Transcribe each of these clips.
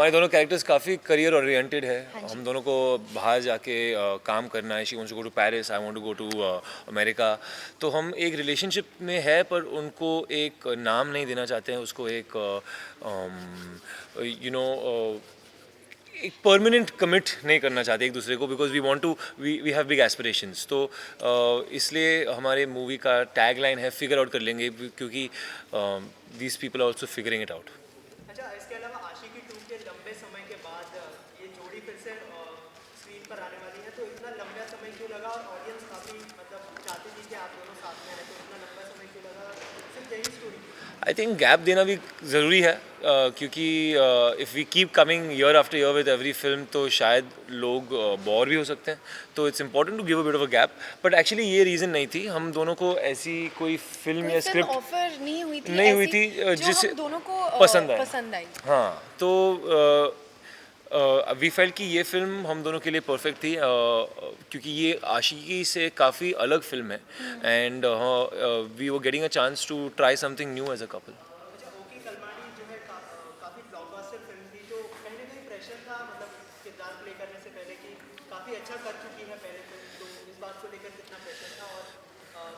हमारे दोनों कैरेक्टर्स काफ़ी करियर ओरिएंटेड है। हाँ जी। हम दोनों को बाहर जाके काम करना है। She wants to go to Paris, I want to go to America. तो हम एक रिलेशनशिप में है, पर उनको एक नाम नहीं देना चाहते हैं, उसको एक यू नो एक परमानेंट कमिट नहीं करना चाहते एक दूसरे को, because we want to we have big aspirations. तो इसलिए हमारे मूवी का टैग लाइन है फिगर आउट कर लेंगे, क्योंकि these people are also figuring it out. अच्छा, इसके अलावा आशिकी 2 के लंबे समय के बाद ये जोड़ी फिर से स्क्रीन पर आने वाली है, तो इतना लंबा समय क्यों लगा? और ऑडियंस काफ़ी मतलब चाहती थी कि आप दोनों साथ में रहें, तो इतना लंबा समय क्यों लगा? सिर्फ यही स्टोरी? आई थिंक गैप देना भी ज़रूरी है, क्योंकि if we keep coming year after year with every film तो शायद लोग बोर भी हो सकते हैं। तो it's important to give a bit of a gap. But actually ये रीज़न नहीं थी, हम दोनों को ऐसी कोई फिल्म कोई या फिल्म स्क्रिप्ट ऑफर नहीं हुई थी नहीं हुई ऐसी थी जो जिसे हम दोनों को पसंद आए। पसंद आई। हाँ, तो वी फेल्ट कि ये फिल्म हम दोनों के लिए परफेक्ट थी, क्योंकि ये आशिकी से काफ़ी अलग फिल्म है, and we were getting a chance to try something new as a couple. अच्छा, ओकी कलमाड़ी जो है काफ़ी ब्लॉकबस्टर फिल्म थी, तो कहीं ना कहीं प्रेशर था मतलब किरदार प्ले करने से पहले कि काफ़ी अच्छा कर चुकी है पहले फिल्म, तो इस बात को लेकर कितना प्रेशर था और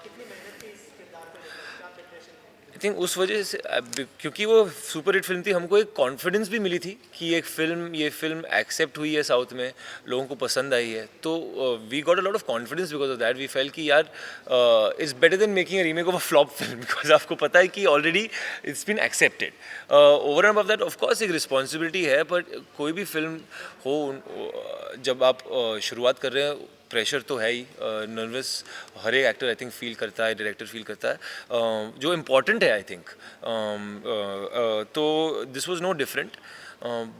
कितनी मेहनत थी इस किरदार को लेकर, क्या प्रिपरेशन थी? आई थिंक उस वजह से क्योंकि वो सुपर हिट फिल्म थी, हमको एक कॉन्फिडेंस भी मिली थी कि ये फिल्म एक्सेप्ट हुई है साउथ में, लोगों को पसंद आई है। तो we got a lot of confidence because of that. We felt कि यार it's better than making a remake of a flop film, because आपको पता है कि already it's been accepted. Over and above that of course एक responsibility है, but कोई भी फिल्म हो, जब आप शुरुआत कर रहे हैं, प्रेशर तो है ही। नर्वस हर एक एक्टर आई थिंक फील करता है, डायरेक्टर फील करता है, जो इम्पॉर्टेंट है आई थिंक। तो this was no different,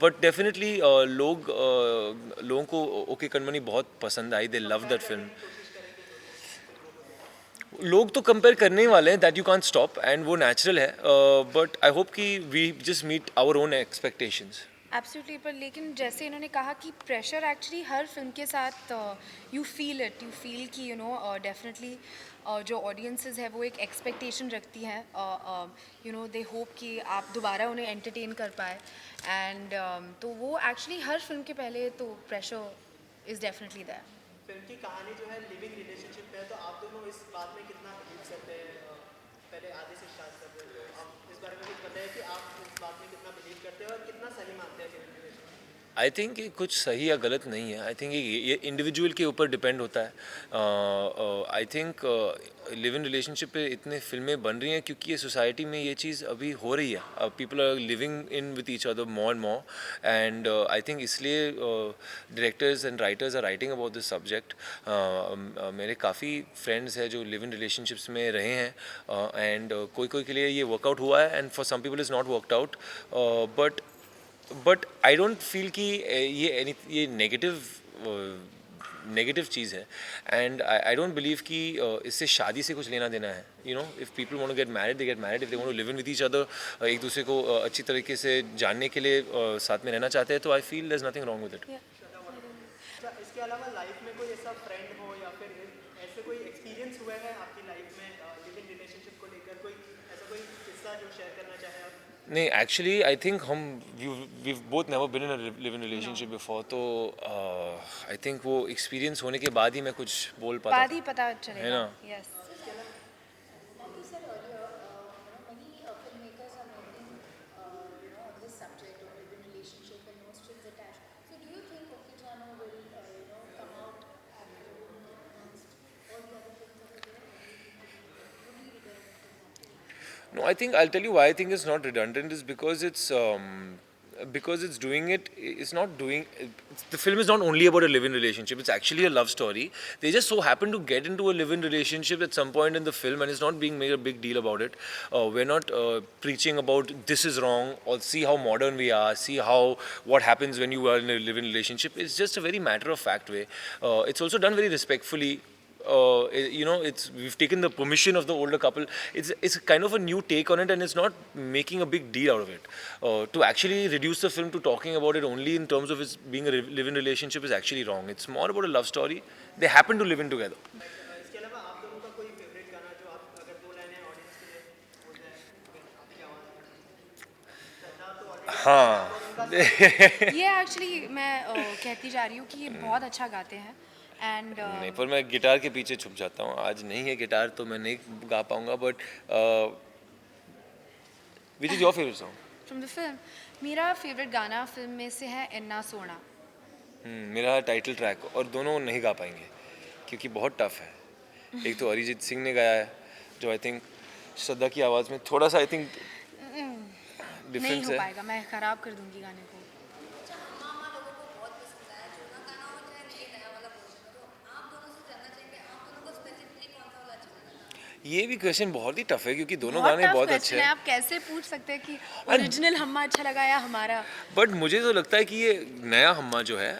but definitely लोगों को ओके कनमनी बहुत पसंद आई। They love that film. कोशिश करेंगे लोग तो कंपेयर करने ही वाले हैं, that you can't stop, and वो नेचुरल है। बट आई होप कि we just meet our own expectations. Absolutely. पर लेकिन जैसे इन्होंने कहा कि प्रेशर एक्चुअली हर फिल्म के साथ you feel it, you feel कि डेफिनेटली जो ऑडियंसेस है वो एक एक्सपेक्टेशन रखती हैं, दे होप कि आप दोबारा उन्हें एंटरटेन कर पाए। एंड तो वो एक्चुअली हर फिल्म के पहले तो pressure is definitely that. Film की कहानी जो है लिविंग रिलेशनशिप में है, तो आप दोनों इस बात में कितना बिलीव करते हैं? पहले आधे से स्टार्ट कर रहे हैं, तो आप इस बारे में कुछ बताइए कि आप इस बात में कितना बिलीव करते हैं और कितना सही मानते हैं लिविंग रिलेशनशिप? आई थिंक ये कुछ सही या गलत नहीं है। आई थिंक ये इंडिविजुअल के ऊपर डिपेंड होता है। I think live in relationship पे इतने फिल्में बन रही हैं क्योंकि ये सोसाइटी में ये चीज़ अभी हो रही है। People are living in with each other more and more, and I think इसलिए directors and writers are writing about this subject. मेरे काफ़ी फ्रेंड्स हैं जो लिव इन रिलेशनशिप्स में रहे हैं, एंड कोई कोई के लिए ये वर्कआउट हुआ है, and for some people is not worked out. But I don't feel कि ये नेगेटिव चीज़ है, एंड आई डोंट बिलीव कि इससे शादी से कुछ लेना देना है। If people want to get married they get married, if they want to live in with each other, एक दूसरे को अच्छी तरीके से जानने के लिए साथ में रहना चाहते हैं, तो I feel there is nothing wrong with it. अच्छा, इसके अलावा लाइफ में कोई ऐसा फ्रेंड हो या फिर ऐसे कोई एक्सपीरियंस हुआ है आपकी लाइफ में लिव इन रिलेशनशिप को लेकर, कोई ऐसा कोई किस्सा जो शेयर करना चाहे आप? नहीं, actually I think we both never been in a live in relationship before, तो आई थिंक वो एक्सपीरियंस होने के बाद ही मैं कुछ बोल पाता बाद था, ही पता है चलेगा। ना। Yes. Like you said earlier, many filmmakers are making, on this subject of living relationship and no strings attached. So, do you think Okijano will, come out after amongst all the other films that are there, or do you think it will be redundant in that way? No, I think I'll tell you why I think it's not redundant is because it's doing it. It's not doing. The film is not only about a live-in relationship. It's actually a love story. They just so happen to get into a live-in relationship at some point in the film, and it's not being made a big deal about it. We're not preaching about this is wrong or see how modern we are. See how what happens when you are in a live-in relationship. It's just a very matter of fact way. It's also done very respectfully. We've taken the permission of the older couple. It's kind of a new take on it, and it's not making a big deal out of it. To actually reduce the film to talking about it only in terms of its being a live-in relationship is actually wrong. It's more about a love story. They happen to live in together. इसके अलावा आप दोनों का कोई favourite गाना जो आप अगर दो लाइनें ऑडियंस के लिए बोल जाए, अगर आपकी आवाज़ में? श्रद्धा तो ऑलरेडी हाँ, ये एक्चुअली मैं कहती जा रही हूँ कि ये बहुत अच्छा गाते हैं एंड नहीं, पर मैं गिटार के पीछे छुप जाता हूँ. आज नहीं है गिटार तो मैं नहीं गा पाऊंगा. But which is your favourite song? From the film मेरा फेवरेट गाना फिल्म में से है इन्ना सोना. मेरा टाइटल ट्रैक. और दोनों नहीं गा पाएंगे क्योंकि बहुत टफ है. एक तो अरिजीत सिंह ने गाया है जो आई थिंक श्रद्धा की आवाज़ में थोड़ा सा आई थिंक नहीं डिफरेंस हो है. पाएगा, मैं खराब कर दूंगी गाने को. अच्छा हमामा लोगों को बहुत पसंद आया, जो ना गाना हो चाहे नहीं नया वाला वर्जन, तो आप दोनों से जानना चाहेंगे आप दोनों को स्पेसिफिकली कौन सा वाला अच्छा लगा? ये भी क्वेश्चन बहुत ही टफ है क्योंकि दोनों बहुत गाने tough बहुत question अच्छे है. हैं. आप कैसे पूछ सकते हैं कि ओरिजिनल हम्मा अच्छा लगा या हमारा. बट मुझे तो लगता है कि ये नया हम्मा जो है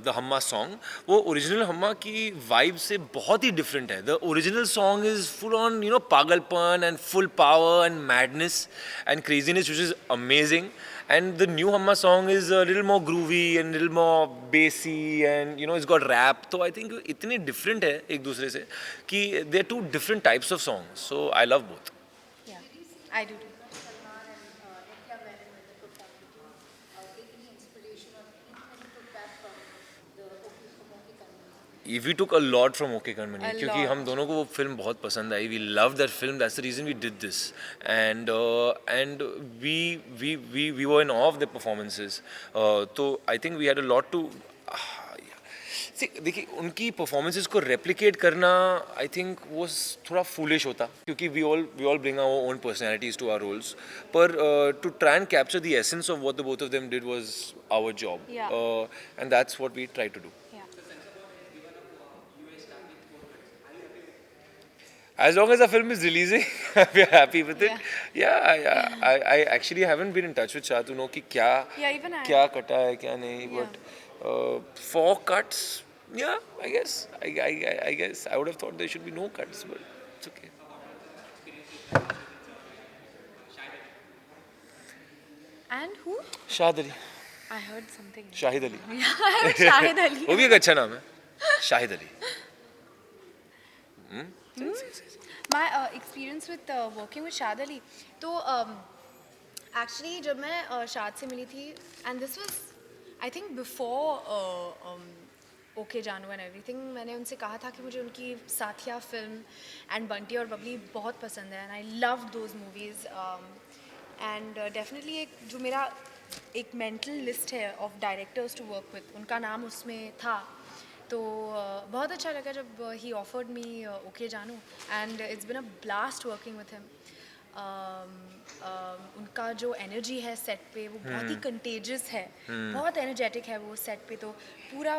द हम्मा सॉन्ग वो ओरिजिनल हम्मा की वाइब से बहुत ही डिफरेंट है. The original song is full on पागलपन and full power and madness and craziness which is amazing. And the new Humma song is little more groovy and little more bassy and it's got rap. तो I think इतने different है एक दूसरे से कि they are two different types of song. So I love both. Yeah I do. Salman and Nitya Menon when they took that with you, take any inspiration or anything that you took back from the Oki Kanmani? We took a lot from OK Kanmani A क्योंकि lot. हम दोनों को वो film बहुत पसंद आई. We loved that film. That's the reason we did this. And we were in awe of the performances. तो I think we had a lot to. See, देखिए उनकी परफॉर्मेंसेस को रेप्लिकेट करना आई थिंक वो थोड़ा foolish होता क्योंकि we all bring our own personalities to our roles. पर to try and capture the essence of what the both of them did was our job. Yeah. And that's what we try to do. Yeah. As long as the film is releasing, we're happy with it. I actually haven't been in touch with Shah to know कि क्या Yeah, even I. क्या कटा है क्या नहीं. Yeah. But for cuts, yeah, I guess I would have thought there should be no cuts, but it's okay. And who? Shahid Ali, I heard something. Shahid Ali. Yeah, I heard Shahid Ali. वो भी एक अच्छा नाम है, Shahid Ali. My experience with working with Shahid Ali. तो actually जब मैं शाद से मिली थी and this was I think before okay Jaanu and everything, मैंने उनसे कहा था कि मुझे उनकी साथिया फिल्म एंड बंटी और बबली बहुत पसंद है and I love those movies. And definitely एक जो मेरा एक मेंटल लिस्ट है of directors to work with, उनका नाम उसमें था. तो बहुत अच्छा लगा जब he offered me okay Jaanu and it's been a blast working with him. उनका जो एनर्जी है सेट पे वो बहुत ही कंटेजियस है. बहुत एनर्जेटिक है वो सेट पे. तो पूरा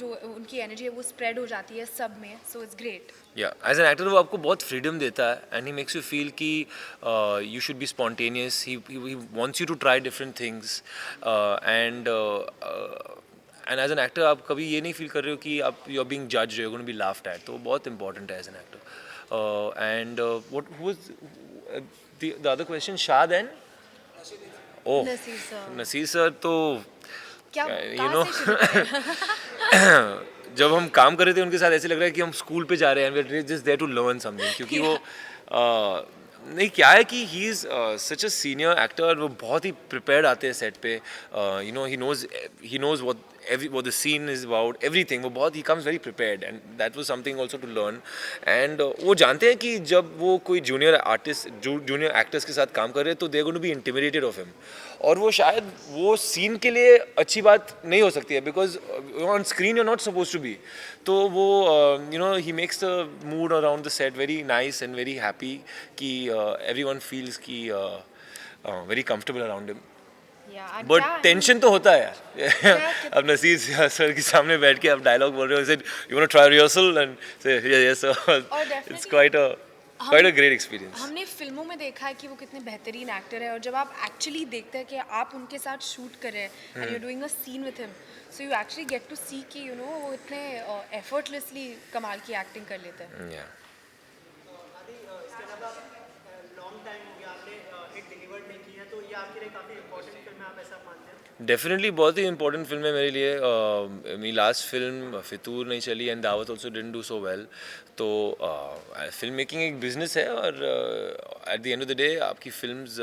जो उनकी एनर्जी है वो स्प्रेड हो जाती है सब में. So it's great. Yeah as an actor वो आपको बहुत फ्रीडम देता है and he makes you feel कि you should be spontaneous. He wants you to try different things and as an actor आप कभी ये नहीं फील कर रहे हो कि आप you are being judged, you are going to be laughed at. तो बहुत इंपॉर्टेंट है as an actor. And what was the other question? Shad and Naseer sir. Naseer sir तो क्या you कहाँ know, से शुरू करें? जब हम काम कर रहे थे उनके साथ ऐसे लग रहा है कि हम स्कूल पे जा रहे हैं. We are just there to learn something क्योंकि वो नहीं क्या है कि he is such a senior actor. वो बहुत ही प्रिपेयर्ड आते हैं सेट पे. He knows what the scene is about, everything. वो बहुत he comes very prepared and that was something also to learn. And वो जानते हैं कि जब वो कोई जूनियर एक्टर्स के साथ काम कर रहे हैं तो they are going to be intimidated of him. और वो शायद वो सीन के लिए अच्छी बात नहीं हो सकती है because on screen you're not supposed to be. तो वो he makes the mood around the set very nice and very happy कि everyone feels कि very comfortable around him. Yeah, but क्या- टेंशन तो होता है यार. अब नसीर सर के सामने बैठ के आप डायलॉग बोल रहे हो, said you want to try rehearsal and say yes sir. और It's definitely quite a great experience. हमने फिल्मों में देखा है कि वो कितने बेहतरीन एक्टर है और जब आप एक्चुअली देखते हैं कि आप उनके साथ शूट कर रहे हैं and you doing a scene with him, so you actually get to see कि वो इतने एफर्टलेसली कमाल की एक्टिंग कर लेते हैं. Yeah. आदि इसके अलावा लॉन्ग टाइम हो गया आपने हिट डिलीवर्ड नहीं की है, तो ये आपके लिए काफ़ी इंपॉर्टेंट फिल्म है, आप ऐसा मानते हैं? डेफिनेटली बहुत ही इंपॉर्टेंट फिल्म है मेरे लिए. मेरी लास्ट फिल्म फितूर नहीं चली and Daawat also didn't do so well. तो फिल्म मेकिंग एक बिजनेस है और at the end of the day आपकी फिल्म्स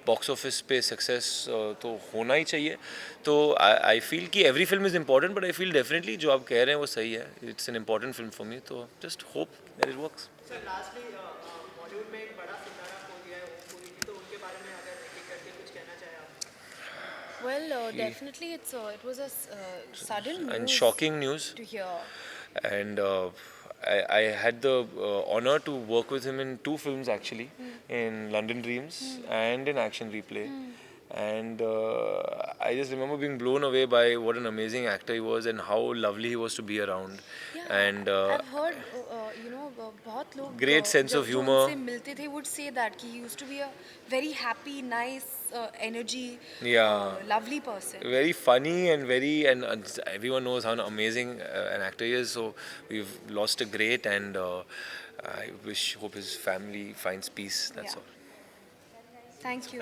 बॉक्स ऑफिस पे सक्सेस तो होना ही चाहिए. तो आई फील कि every film is important, but I feel definitely जो आप कह रहे हैं वो सही है. It's an important film for me, तो just hope that it works. Sir lastly Bollywood में एक बड़ा सितारा खो दिया है ओम पुरी जी, तो उनके बारे में अगर एक एक करके कुछ कहना चाहें आप. Well, definitely it was a sudden And news shocking news. to hear. And I had the honor to work with him in 2 films actually, in London Dreams and in Action Replay. And I just remember being blown away by what an amazing actor he was and how lovely he was to be around. Yeah, And I've heard, बहुत लोग Great sense of जो humor. उनसे मिलते थे would say that कि he used to be a very happy, nice, energy, Yeah. lovely person. Very funny and everyone knows how amazing an actor he is. So we've lost a great, and I hope his family finds peace. That's Yeah. all. Thank you.